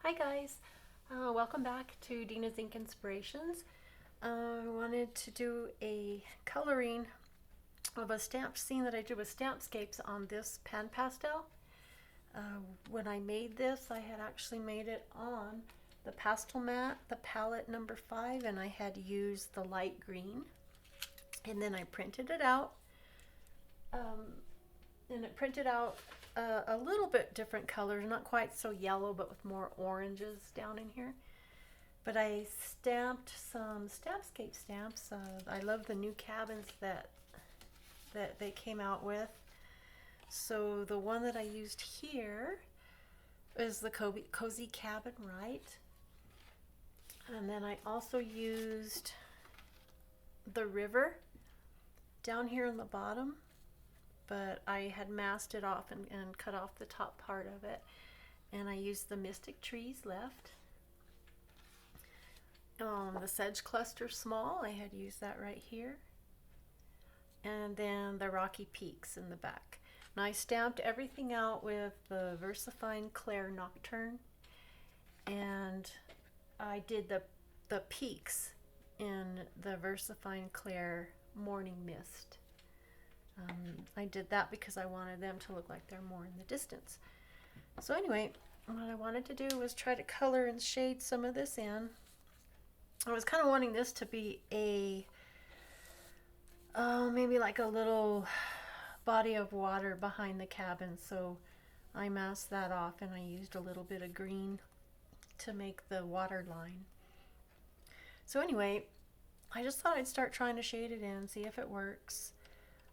Hi guys, welcome back to Dina's Ink Inspirations. I wanted to do a coloring of a stamp scene that I did with Stampscapes on this pan pastel. When I made this, I had actually made it on the pastel mat, the palette number 5, and I had used the light green. And then I printed it out. And it printed out a little bit different colors, not quite so yellow, but with more oranges down in here. But I stamped some Stampscape stamps. I love the new cabins that they came out with. So the one that I used here is the Cozy Cabin, right? And then I also used the river down here in the bottom, but I had masked it off and cut off the top part of it. And I used the Mystic Trees left. The Sedge Cluster Small, I had used that right here. And then the Rocky Peaks in the back. And I stamped everything out with the Versafine Clair Nocturne. And I did the peaks in the Versafine Clair Morning Mist. I did that because I wanted them to look like they're more in the distance. So anyway, what I wanted to do was try to color and shade some of this in. I was kind of wanting this to be a, maybe like a little body of water behind the cabin. So I masked that off and I used a little bit of green to make the water line. So anyway, I just thought I'd start trying to shade it in, see if it works.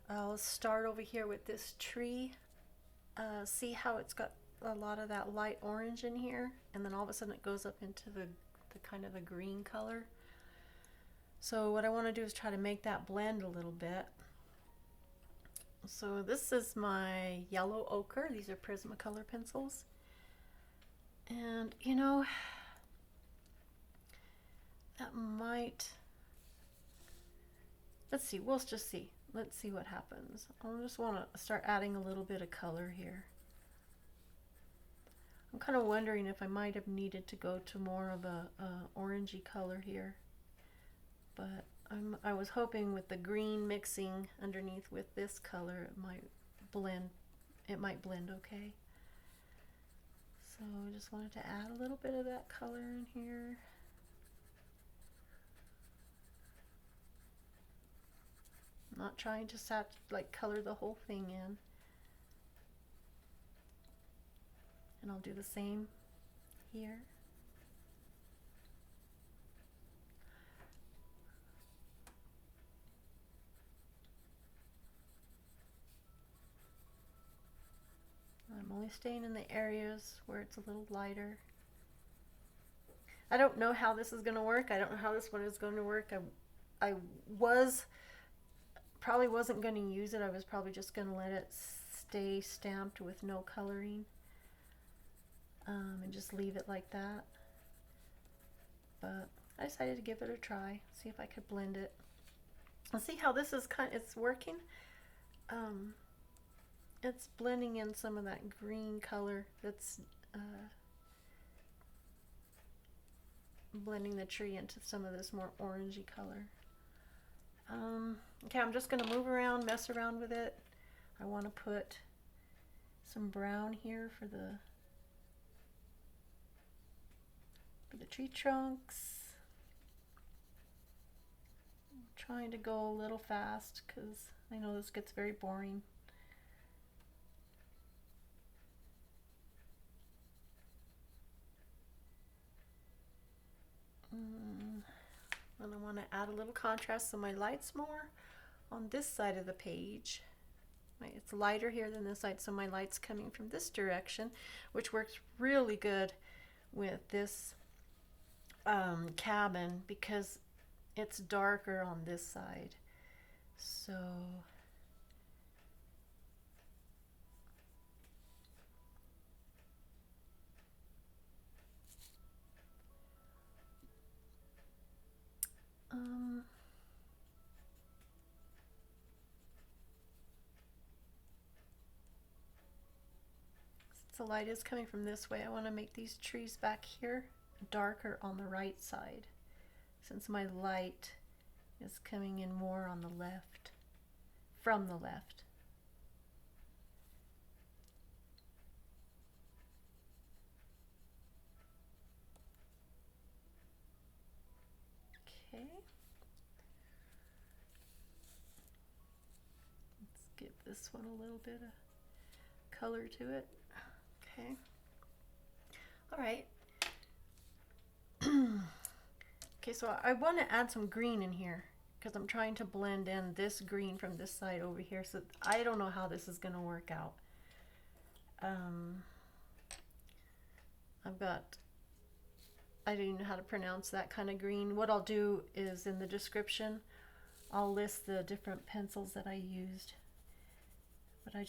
I'll start over here with this tree. See how it's got a lot of that light orange in here, and then all of a sudden it goes up into the kind of the green color. So what I want to do is try to make that blend a little bit. So this is my yellow ochre. These are Prismacolor pencils. And you know, that might, let's see, we'll just see. Let's see what happens. I just want to start adding a little bit of color here. I'm kind of wondering if I might have needed to go to more of a orangey color here. But I was hoping with the green mixing underneath with this color, it might blend okay. So I just wanted to add a little bit of that color in here. Not trying to color the whole thing in. And I'll do the same here. I'm only staying in the areas where it's a little lighter. I don't know how this is going to work. I don't know how this one is going to work. I probably wasn't going to use it. I was probably just going to let it stay stamped with no coloring, and just leave it like that. But I decided to give it a try, see if I could blend it. And see how this is it's working. It's blending in some of that green color that's blending the tree into some of this more orangey color. Okay, I'm just going to move around, mess around with it. I want to put some brown here for the tree trunks. I'm trying to go a little fast because I know this gets very boring. And I want to add a little contrast so my light's more on this side of the page. It's lighter here than this side, so my light's coming from this direction, which works really good with this cabin because it's darker on this side. So the light is coming from this way, I want to make these trees back here darker on the right side, since my light is coming in more on the left, from the left. Okay. Let's give this one a little bit of color to it. Okay. All right. Okay, so I want to add some green in here because I'm trying to blend in this green from this side over here. So I don't know how this is going to work out. I don't know how to pronounce that kind of green. What I'll do is in the description, I'll list the different pencils that I used. But I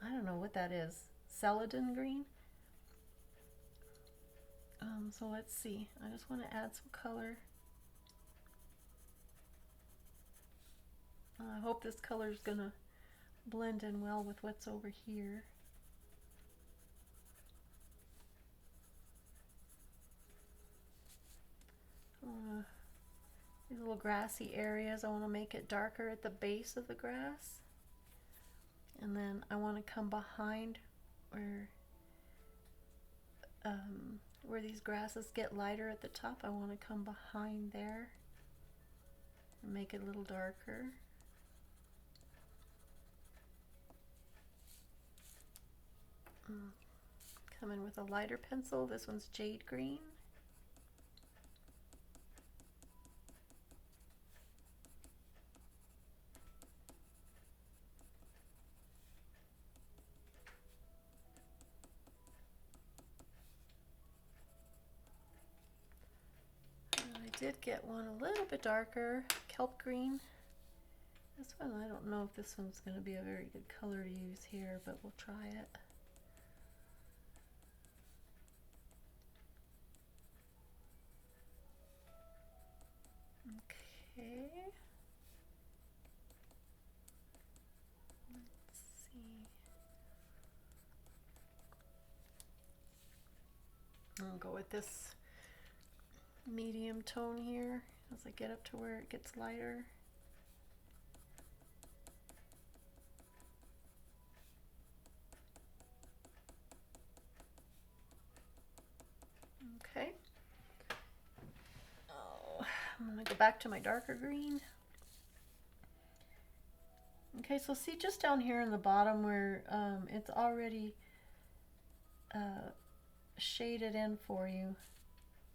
don't know what that is. Celadon Green? So let's see. I just want to add some color. I hope this color is going to blend in well with what's over here. These little grassy areas, I want to make it darker at the base of the grass. And then I want to come behind where these grasses get lighter at the top. I want to come behind there and make it a little darker. Come in with a lighter pencil. This one's Jade Green. Did get one a little bit darker, Kelp Green. This one, I don't know if this one's going to be a very good color to use here, but we'll try it. Okay. Let's see. I'll go with this medium tone here as I get up to where it gets lighter. Okay. Oh, I'm going to go back to my darker green. Okay, so see just down here in the bottom where it's already shaded in for you.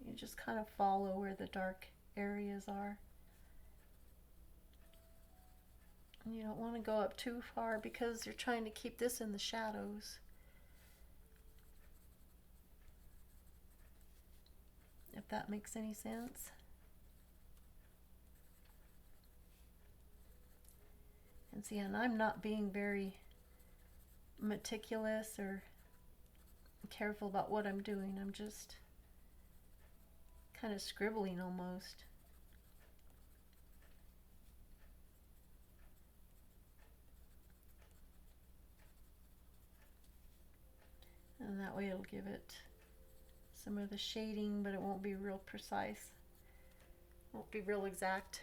You just kind of follow where the dark areas are. And you don't want to go up too far because you're trying to keep this in the shadows. If that makes any sense. And see, and I'm not being very meticulous or careful about what I'm doing. I'm just kind of scribbling almost. And that way it'll give it some of the shading, but it won't be real precise. Won't be real exact.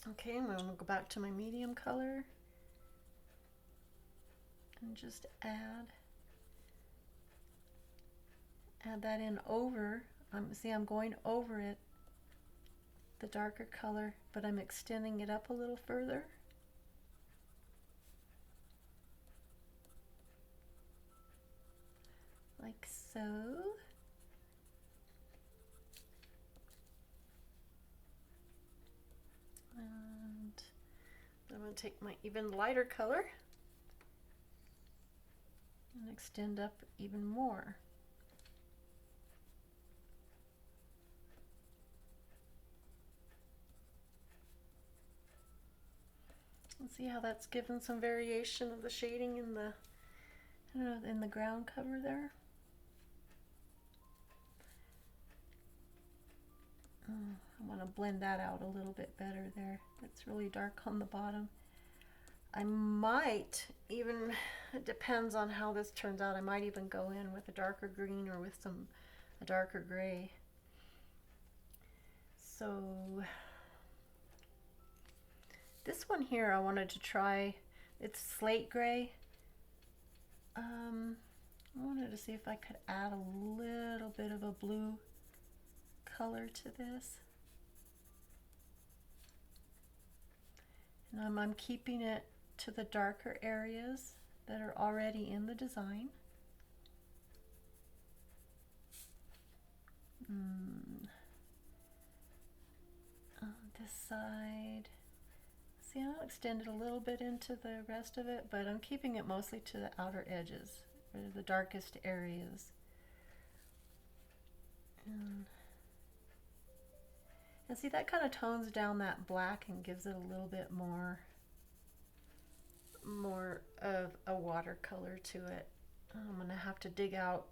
Okay, I'm going to go back to my medium color and just add that in over. See, I'm going over it, the darker color, but I'm extending it up a little further. Like so. And I'm going to take my even lighter color and extend up even more. And see how that's given some variation of the shading in the, I don't know, in the ground cover there. I want to blend that out a little bit better there. It's really dark on the bottom. I might even, it depends on how this turns out, I might even go in with a darker green or with a darker gray. So this one here I wanted to try, it's Slate Gray. I wanted to see if I could add a little bit of a blue color to this. And I'm keeping it to the darker areas that are already in the design. On this side, see, I'll extend it a little bit into the rest of it, but I'm keeping it mostly to the outer edges, or the darkest areas. And see, that kind of tones down that black and gives it a little bit more of a watercolor to it. I'm gonna have to dig out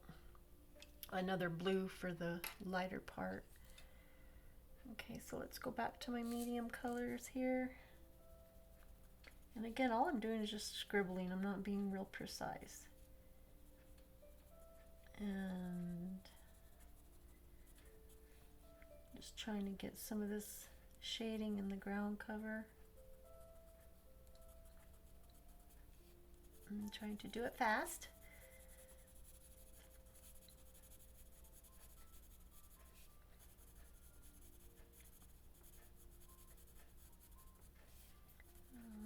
another blue for the lighter part. Okay, so let's go back to my medium colors here. And again, all I'm doing is just scribbling. I'm not being real precise. And just trying to get some of this shading in the ground cover. I'm trying to do it fast.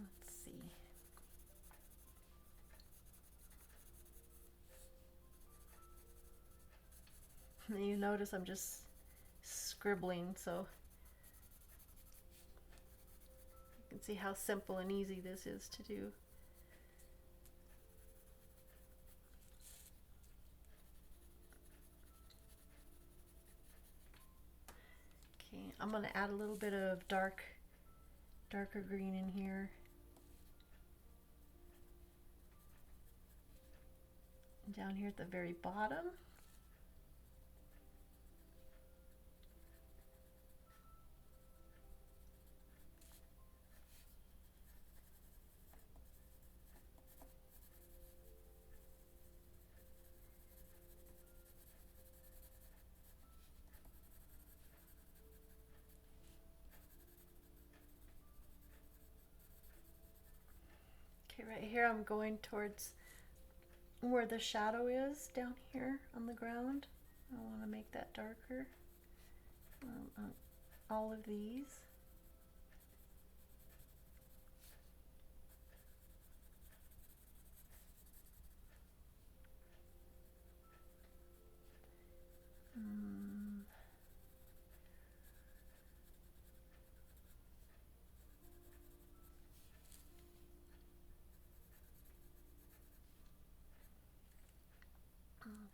Let's see. And you notice I'm just scribbling, so you can see how simple and easy this is to do. Okay, I'm going to add a little bit of darker green in here. And down here at the very bottom. Right here I'm going towards where the shadow is down here on the ground. I want to make that darker on all of these.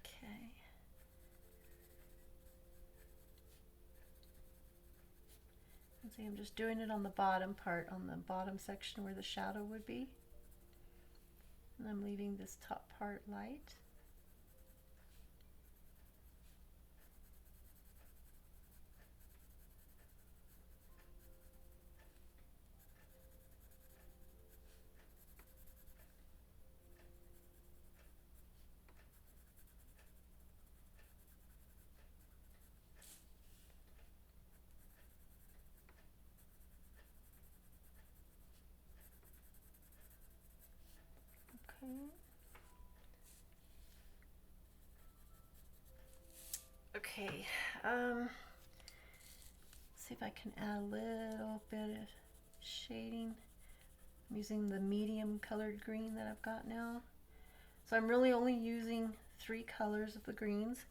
Okay. And see, I'm just doing it on the bottom part, on the bottom section where the shadow would be. And I'm leaving this top part light. Okay, see if I can add a little bit of shading. I'm using the medium colored green that I've got now. So I'm really only using 3 colors of the greens.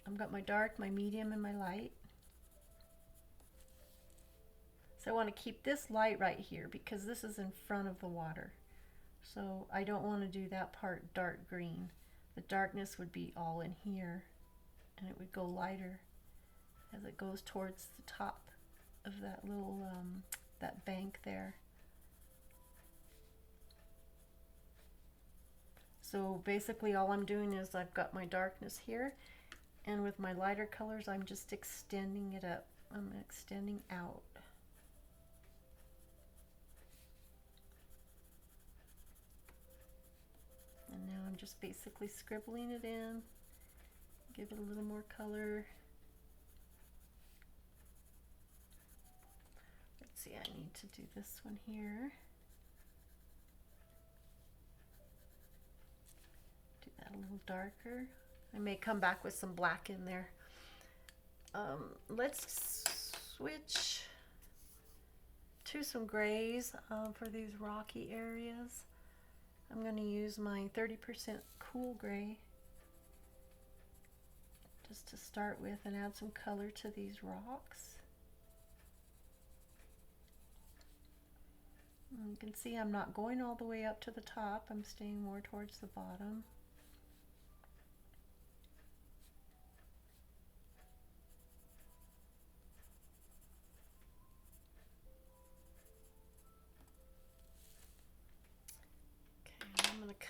I've got my dark, my medium, and my light. So I want to keep this light right here because this is in front of the water. So I don't want to do that part dark green. The darkness would be all in here and it would go lighter as it goes towards the top of that little, that bank there. So basically all I'm doing is I've got my darkness here, and with my lighter colors I'm just extending it up I'm extending out. And now I'm just basically scribbling it in, give it a little more color. Let's see, I need to do this one here. Do that a little darker. I may come back with some black in there. Let's switch to some grays for these rocky areas. I'm going to use my 30% cool gray just to start with and add some color to these rocks. And you can see I'm not going all the way up to the top, I'm staying more towards the bottom.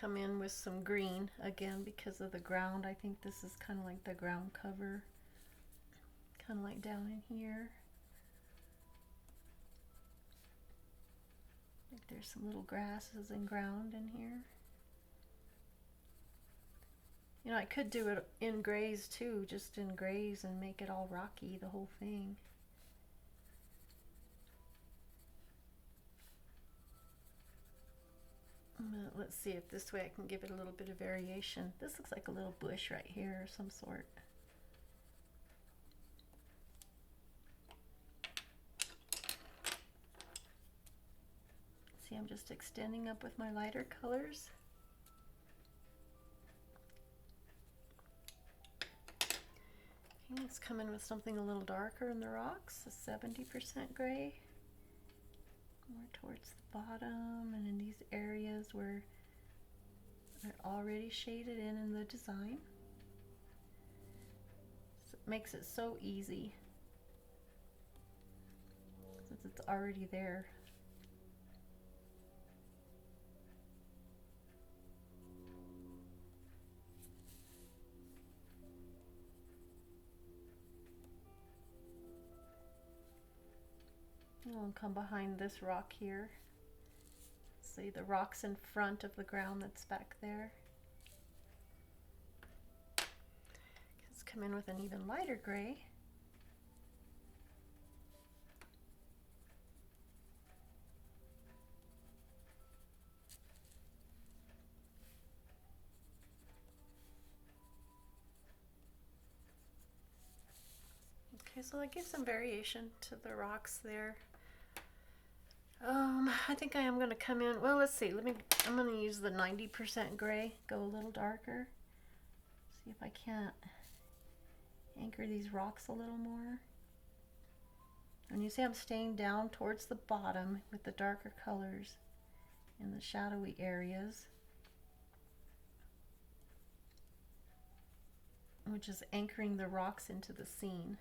Come in with some green again because of the ground. I think this is kind of like the ground cover, kind of like down in here. I think there's some little grasses and ground in here. You know, I could do it in grays too, just in grays, and make it all rocky, the whole thing. Let's see if this way I can give it a little bit of variation. This looks like a little bush right here of some sort. See, I'm just extending up with my lighter colors. Okay, let's come in with something a little darker in the rocks, a 70% gray. More towards the bottom and in these areas where they're already shaded in the design. So it makes it so easy since it's already there. I'll come behind this rock here. See the rocks in front of the ground that's back there. Let's come in with an even lighter gray. Okay, so that gives some variation to the rocks there. I think I am going to come in, well, let's see, I'm going to use the 90% gray, go a little darker. See if I can't anchor these rocks a little more. And you see I'm staying down towards the bottom with the darker colors in the shadowy areas, which is anchoring the rocks into the scene,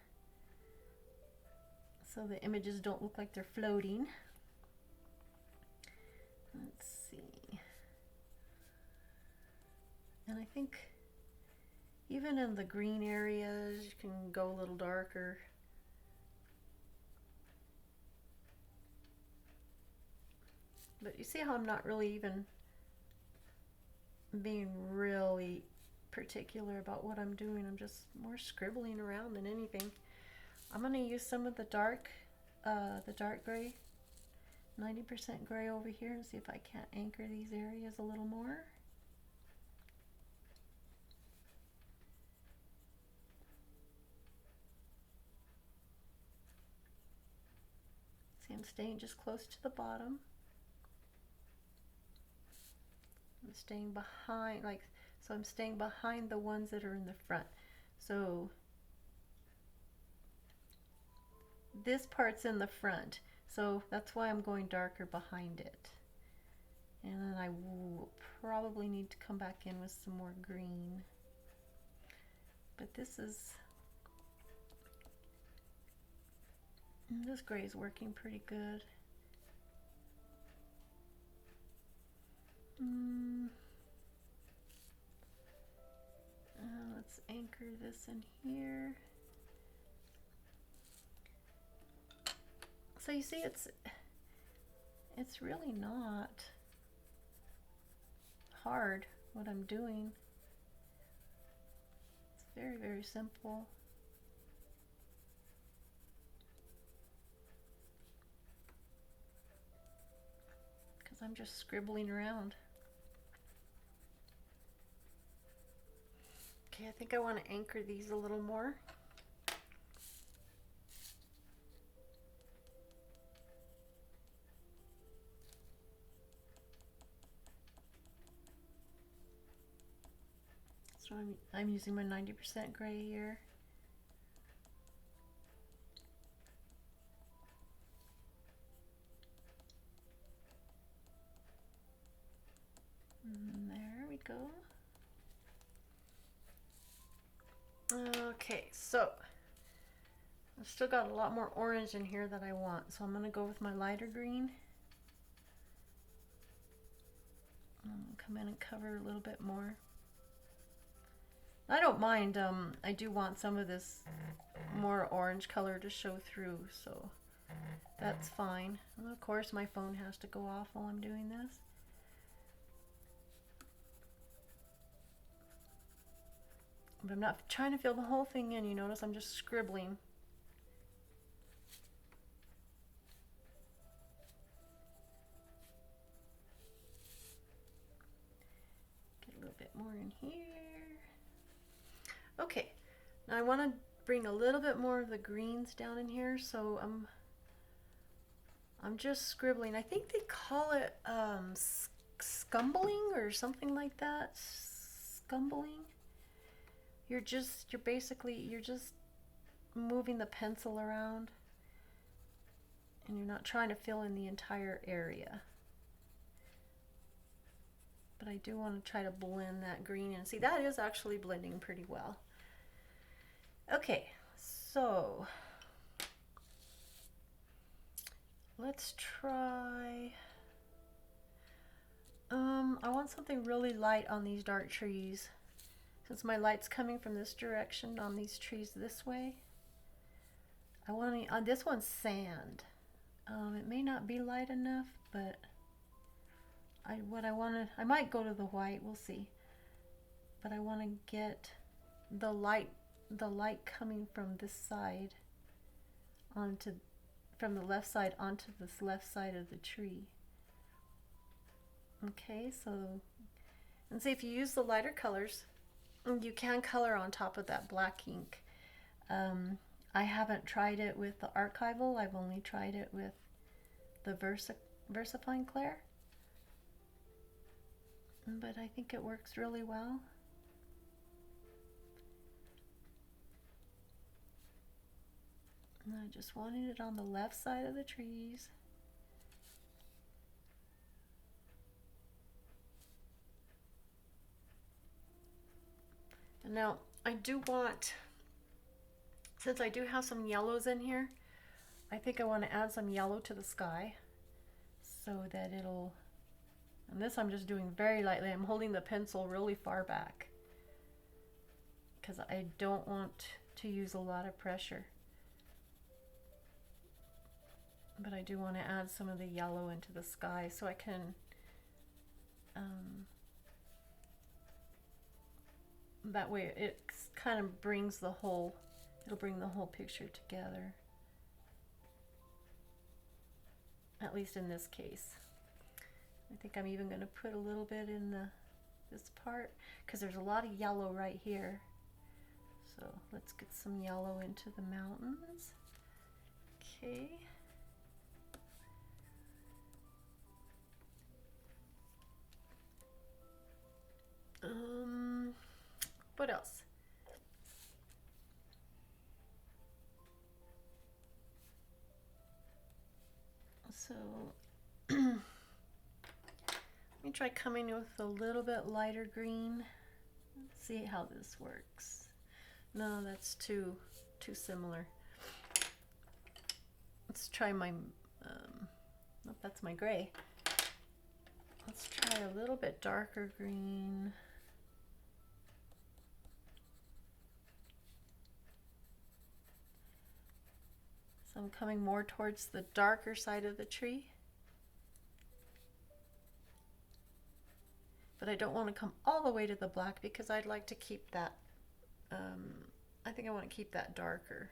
so the images don't look like they're floating. Let's see. And I think even in the green areas, you can go a little darker. But you see how I'm not really even being really particular about what I'm doing. I'm just more scribbling around than anything. I'm going to use some of the dark gray. 90% gray over here and see if I can't anchor these areas a little more. See, I'm staying just close to the bottom. I'm staying behind, so I'm staying behind the ones that are in the front. So this part's in the front. So that's why I'm going darker behind it. And then I will probably need to come back in with some more green. But this gray is working pretty good. Let's anchor this in here. So you see, it's really not hard what I'm doing. It's very, very simple. Because I'm just scribbling around. Okay, I think I want to anchor these a little more. So I'm using my 90% gray here. And there we go. Okay, so I've still got a lot more orange in here that I want, so I'm going to go with my lighter green. Come in and cover a little bit more. I don't mind, I do want some of this more orange color to show through, so that's fine. And of course my phone has to go off while I'm doing this. But I'm not trying to fill the whole thing in, you notice I'm just scribbling. Get a little bit more in here. Okay, now I want to bring a little bit more of the greens down in here, so I'm just scribbling. I think they call it scumbling or something like that. Scumbling. You're just moving the pencil around, and you're not trying to fill in the entire area. But I do want to try to blend that green in. See, that is actually blending pretty well. Okay, so let's try, I want something really light on these dark trees. Since my light's coming from this direction on these trees this way, I want to, on this one's sand. It may not be light enough, but I might go to the white, we'll see. But I want to get the light coming from this side from the left side onto this left side of the tree. Okay, so, and see, if you use the lighter colors, you can color on top of that black ink. I haven't tried it with the archival. I've only tried it with the Versafine Clair. But I think it works really well. And I just wanted it on the left side of the trees. And now I do want, since I do have some yellows in here, I think I want to add some yellow to the sky so that it'll, and this I'm just doing very lightly. I'm holding the pencil really far back because I don't want to use a lot of pressure. But I do want to add some of the yellow into the sky so I can that way it kind of brings the whole, it'll bring the whole picture together. At least in this case. I think I'm even going to put a little bit in this part because there's a lot of yellow right here. So let's get some yellow into the mountains. Okay. What else? So let me try coming with a little bit lighter green. Let's see how this works. No, that's too similar. Let's try my, nope, that's my gray. Let's try a little bit darker green. So I'm coming more towards the darker side of the tree. But I don't want to come all the way to the black because I'd like to keep that, I think I want to keep that darker.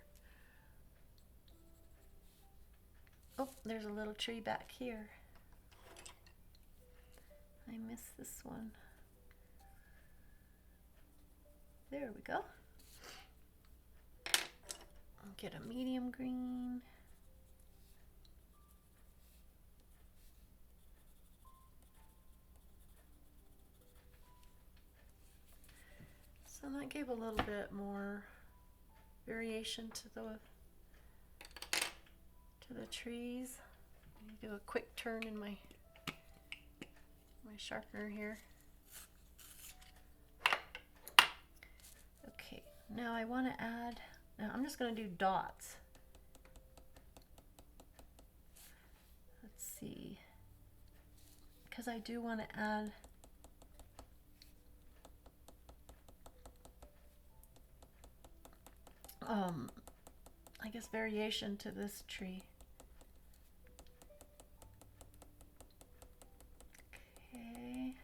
Oh, there's a little tree back here. I missed this one. There we go. I'll get a medium green. So that gave a little bit more variation to the trees. Do a quick turn in my sharpener here. Okay, now I want to add, now I'm just going to do dots. Let's see, because I do want to add I guess variation to this tree. Okay.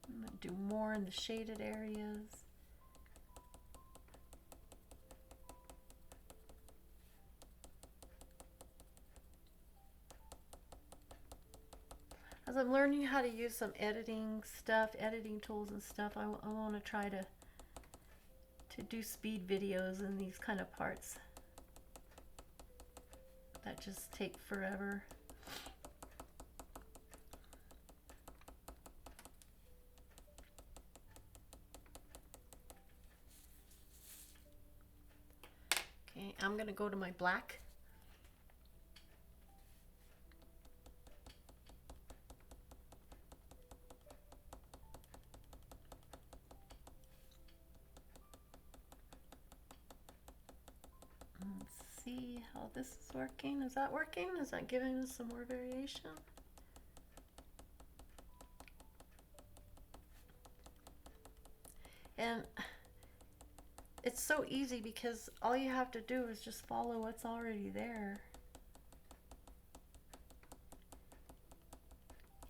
I'm going to do more in the shaded areas. As I'm learning how to use some editing stuff, editing tools and stuff, I want to try to do speed videos in these kind of parts that just take forever. Okay, I'm going to go to my black. See how this is working. Is that working? Is that giving us some more variation? And it's so easy because all you have to do is just follow what's already there.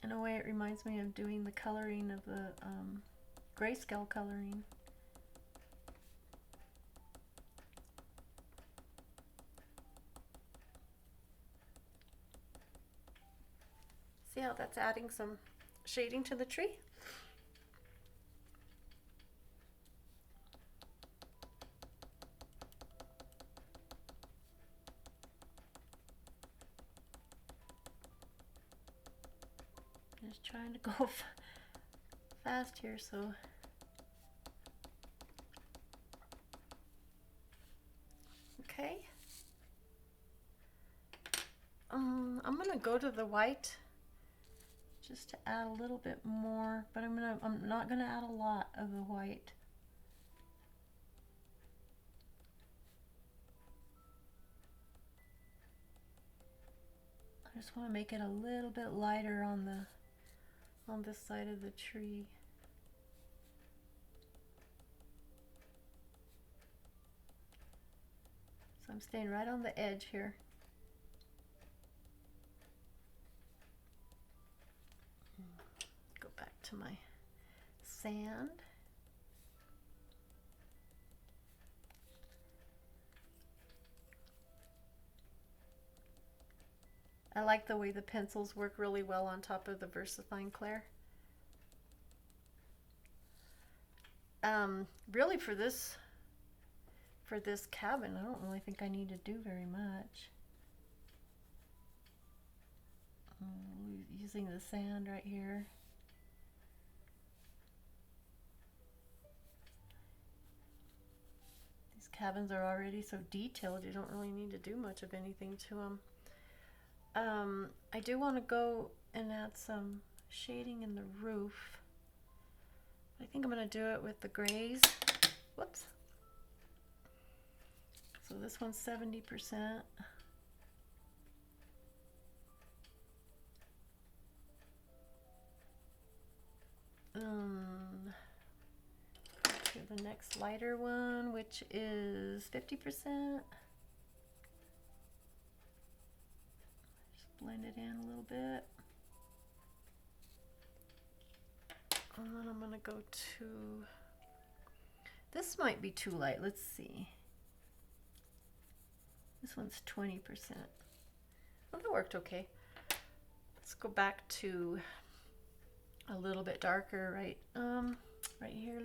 In a way, it reminds me of doing the coloring of the grayscale coloring. See how that's adding some shading to the tree? Just trying to go fast here, so okay. I'm gonna go to the white just to add a little bit more, but I'm not gonna add a lot of the white. I just want to make it a little bit lighter on this side of the tree. So I'm staying right on the edge here. Go back to my sand. I like the way the pencils work really well on top of the Versafine Clair. Really for this cabin, I don't really think I need to do very much. Using the sand right here. These cabins are already so detailed, you don't really need to do much of anything to them. I do want to go and add some shading in the roof. I think I'm going to do it with the grays. Whoops. So this one's 70%. next lighter one, which is 50%. Just blend it in a little bit. And then I'm gonna go to, this might be too light, let's see. This one's 20%. Well, that worked okay. Let's go back to a little bit darker, right here.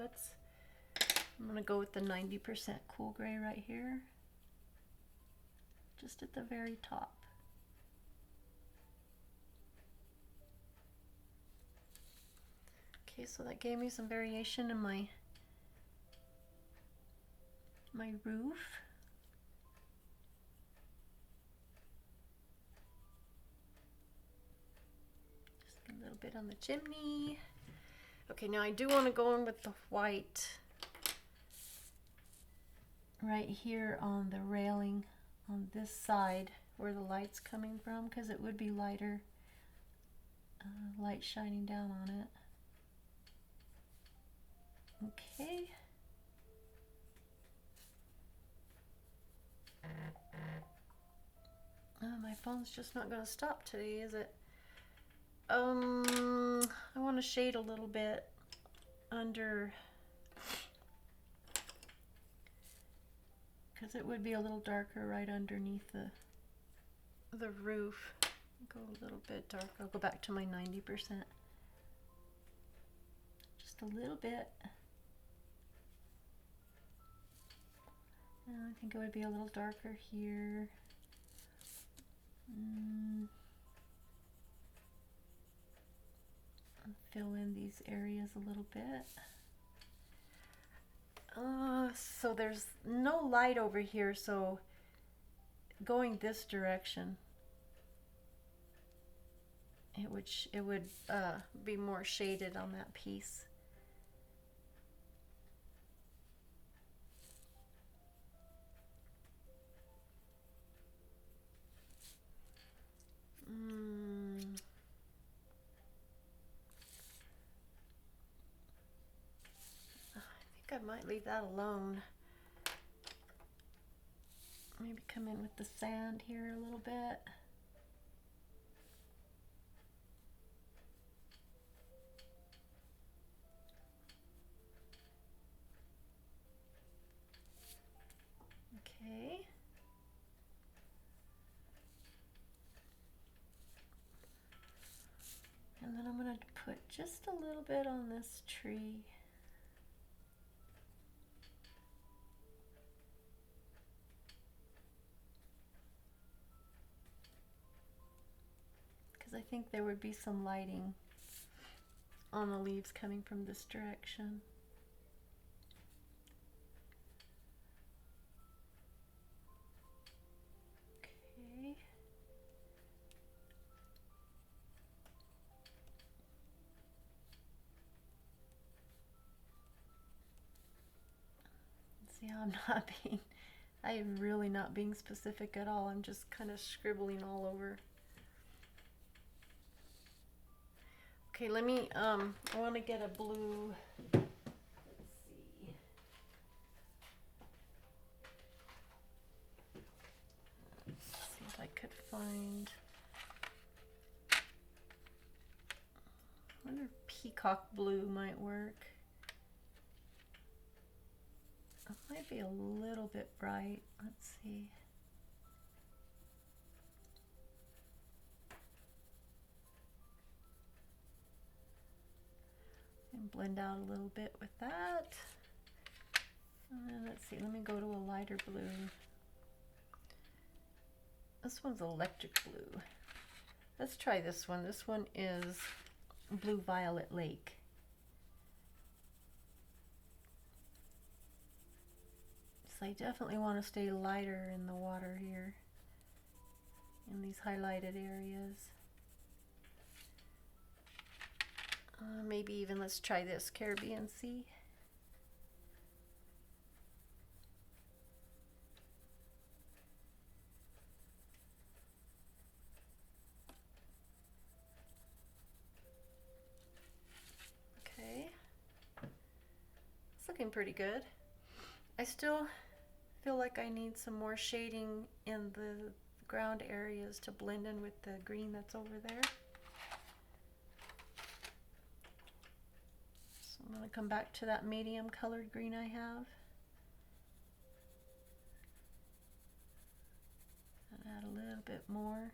I'm gonna go with the 90% cool gray right here, just at the very top. Okay, so that gave me some variation in my roof. Just a little bit on the chimney. Okay, now I do want to go in with the white right here on the railing on this side where the light's coming from, because it would be lighter, light shining down on it. Okay. My phone's just not going to stop today, is it? I want to shade a little bit under, because it would be a little darker right underneath the roof. Go a little bit darker. I'll go back to my 90%. Just a little bit. I think it would be a little darker here. Fill in these areas a little bit. So there's no light over here, so going this direction, it would be more shaded on that piece. I might leave that alone. Maybe come in with the sand here a little bit. Okay. And then I'm going to put just a little bit on this tree. I think there would be some lighting on the leaves coming from this direction. Okay. See how I am really not being specific at all. I'm just kind of scribbling all over. Okay, let me, I want to get a blue, let's see. Let's see if I could find, I wonder if peacock blue might work. It might be a little bit bright, let's see. And blend out a little bit with that. And let's see, let me go to a lighter blue. This one's electric blue. Let's try this one. This one is Blue Violet Lake. So I definitely want to stay lighter in the water here, in these highlighted areas. Maybe even let's try this, Carribean Sea. Okay. It's looking looking pretty good. I still feel like I need some more shading in the ground areas to blend in with the green that's over there. So I'm going to come back to that medium colored green I have. And add a little bit more.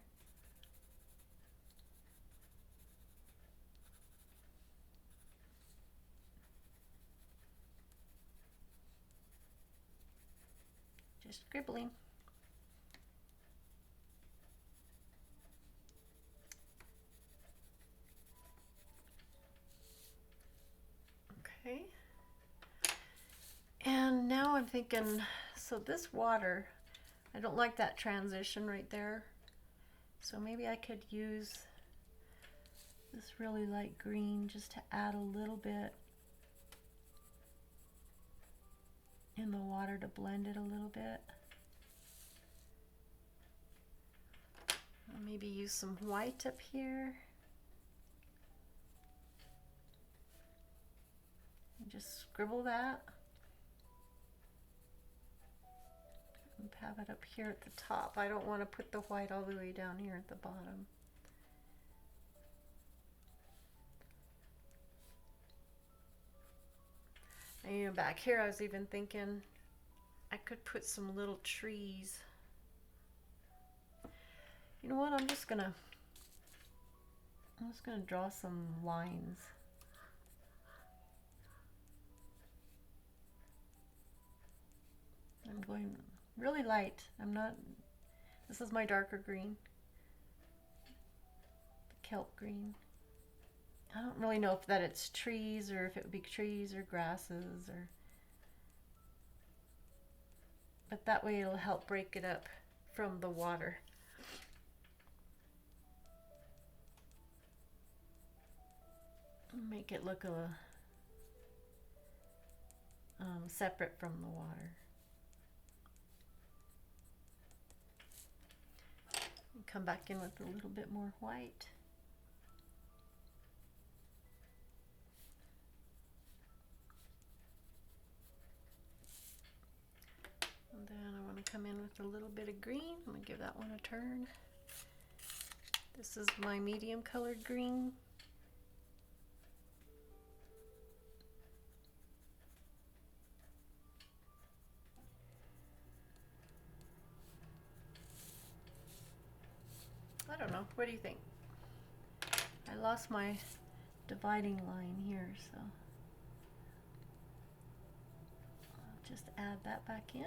Just scribbling. Okay. And now I'm thinking, so this water, I don't like that transition right there. So maybe I could use this really light green just to add a little bit in the water to blend it a little bit. I'll maybe use some white up here. And just scribble that. And have it up here at the top. I don't want to put the white all the way down here at the bottom. And you know, back here I was even thinking I could put some little trees. You know what, I'm just gonna draw some lines. I'm going really light. This is my darker green. The Kelp Green. I don't really know if that it's trees or if it would be trees or grasses or, but that way it'll help break it up from the water. Make it look separate from the water. And come back in with a little bit more white. And then I want to come in with a little bit of green. I'm going to give that one a turn. This is my medium colored green. I don't know. What do you think? I lost my dividing line here, so I'll just add that back in.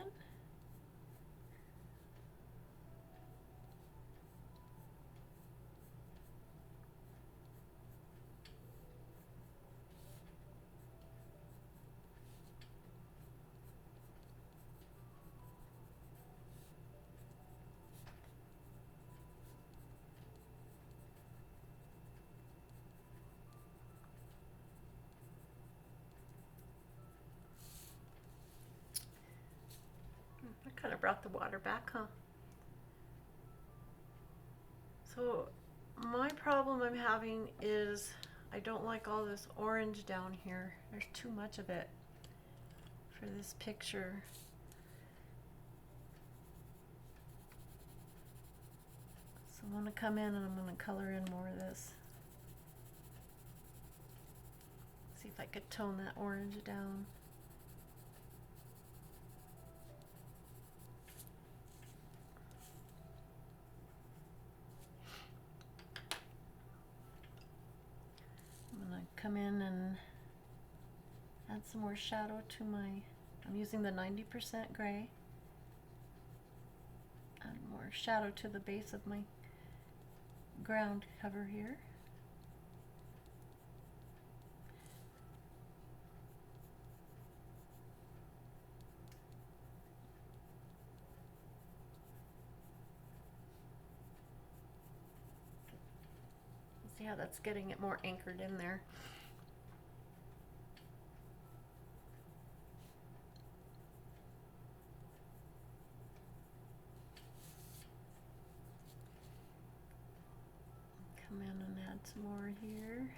I kind of brought the water back, huh? So my problem I'm having is I don't like all this orange down here. There's too much of it for this picture. So I'm going to come in and I'm going to color in more of this. See if I could tone that orange down. Come in and add some more shadow to I'm using the 90% gray. Add more shadow to the base of my ground cover here. See how that's getting it more anchored in there. Come in and add some more here.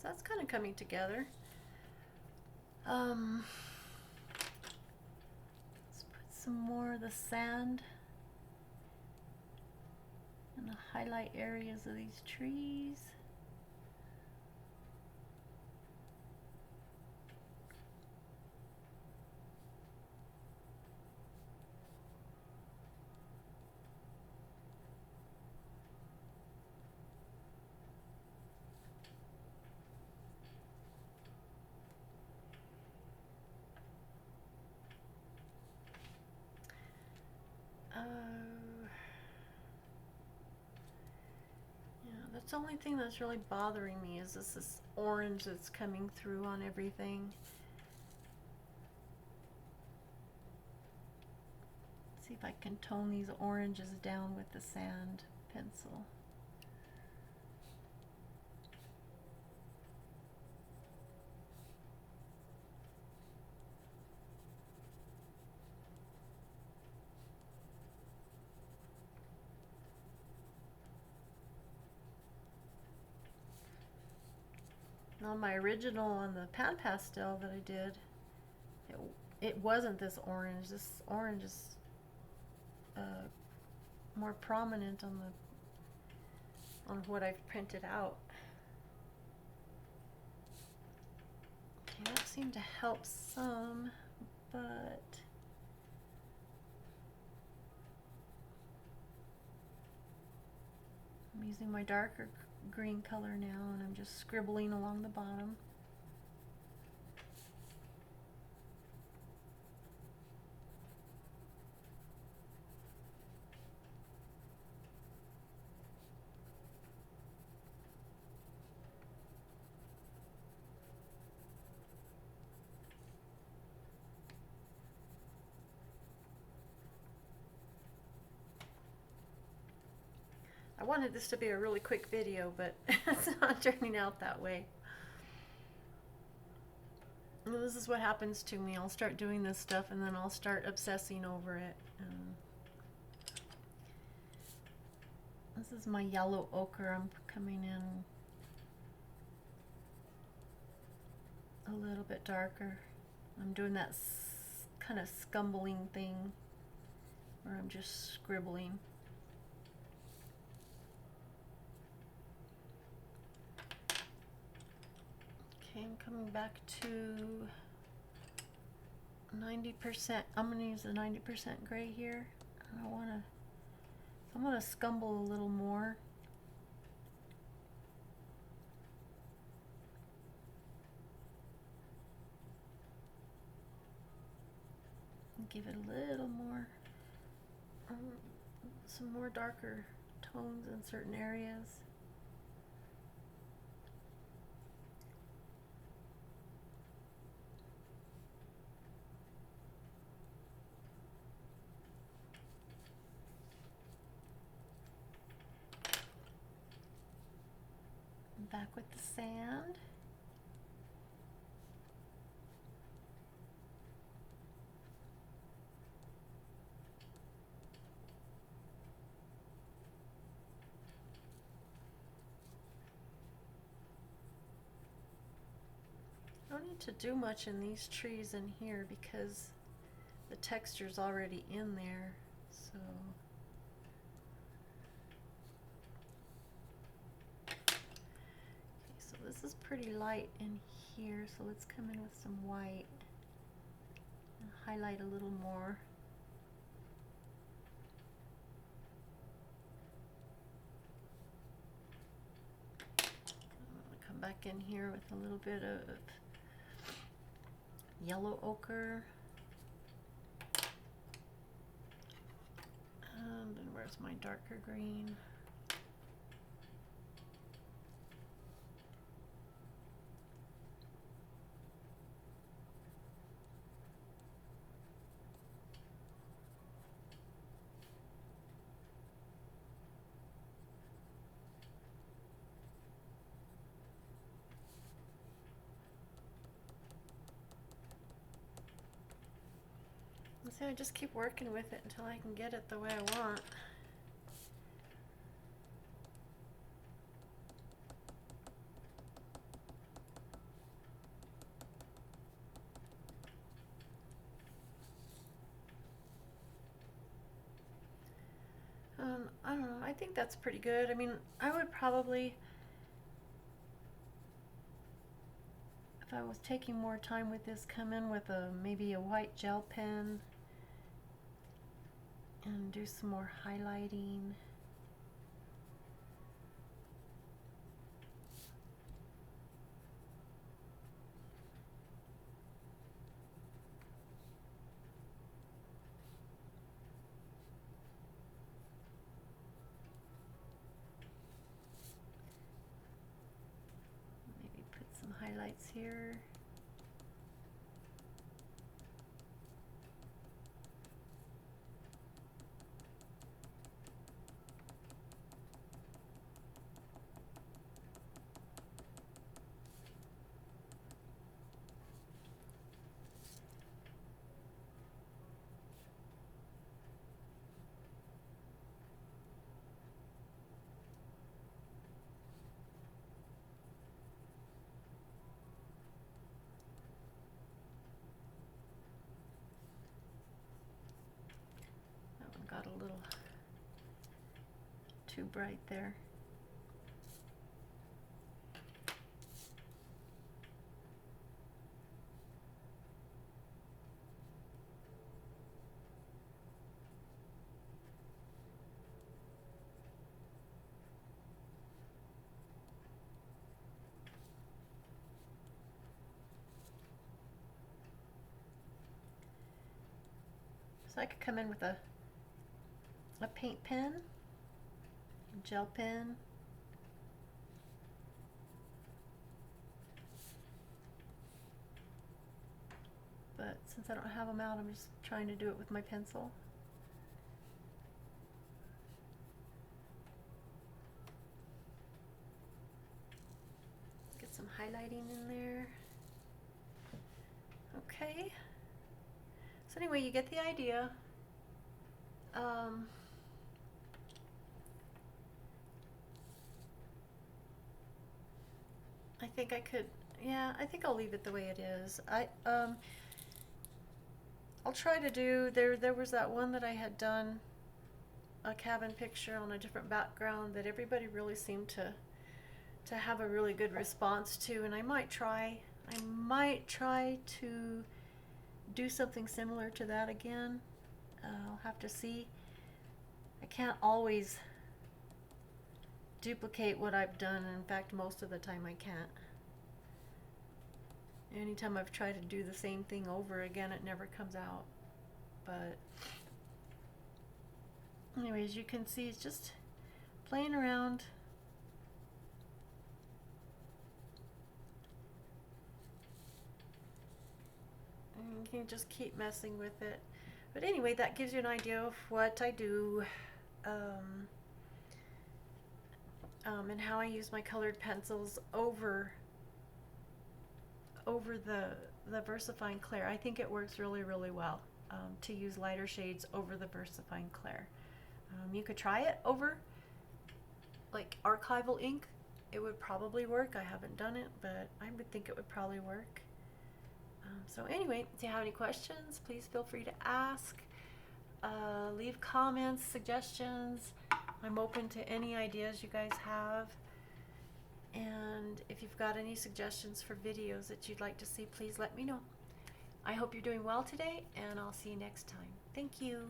that's kind of coming together. Let's put some more of the sand in the highlight areas of these trees. Yeah, that's the only thing that's really bothering me is this orange that's coming through on everything. See if I can tone these oranges down with the sand pencil. On my original on the pan pastel that I did, it wasn't this orange. This orange is more prominent on what I've printed out. Okay, that seemed to help some, but I'm using my darker green color now, and I'm just scribbling along the bottom. I wanted this to be a really quick video, but it's not turning out that way. And this is what happens to me. I'll start doing this stuff and then I'll start obsessing over it. This is my yellow ochre. I'm coming in a little bit darker. I'm doing that kind of scumbling thing where I'm just scribbling. Okay, I'm coming back to 90%. I'm going to use the 90% gray here. I'm going to scumble a little more. Give it a little more, some more darker tones in certain areas. Back with the sand. I don't need to do much in these trees in here because the texture's already in there, so. This is pretty light in here, so let's come in with some white and highlight a little more. I'm going to come back in here with a little bit of yellow ochre. And then where's my darker green? So I just keep working with it until I can get it the way I want. I don't know, I think that's pretty good. I mean, I would probably, if I was taking more time with this, come in with maybe a white gel pen and do some more highlighting. Maybe put some highlights here. Got a little too bright there. So I could come in with a paint pen, a gel pen, but since I don't have them out, I'm just trying to do it with my pencil. Get some highlighting in there. Okay. So anyway, you get the idea. I think I could, yeah, I think I'll leave it the way it is. I'll try to do, there was that one that I had done, a cabin picture on a different background that everybody really seemed to have a really good response to, and I might try to do something similar to that again. I'll have to see. I can't always duplicate what I've done. In fact, most of the time I can't. Anytime I've tried to do the same thing over again, it never comes out. But anyways, you can see it's just playing around. And you can just keep messing with it. But anyway, that gives you an idea of what I do. And how I use my colored pencils over the Versafine Clair. I think it works really, really well to use lighter shades over the Versafine Clair. You could try it over like archival ink. It would probably work. I haven't done it, but I would think it would probably work. So anyway, if you have any questions, please feel free to ask. Leave comments, suggestions. I'm open to any ideas you guys have. And if you've got any suggestions for videos that you'd like to see, please let me know. I hope you're doing well today, and I'll see you next time. Thank you.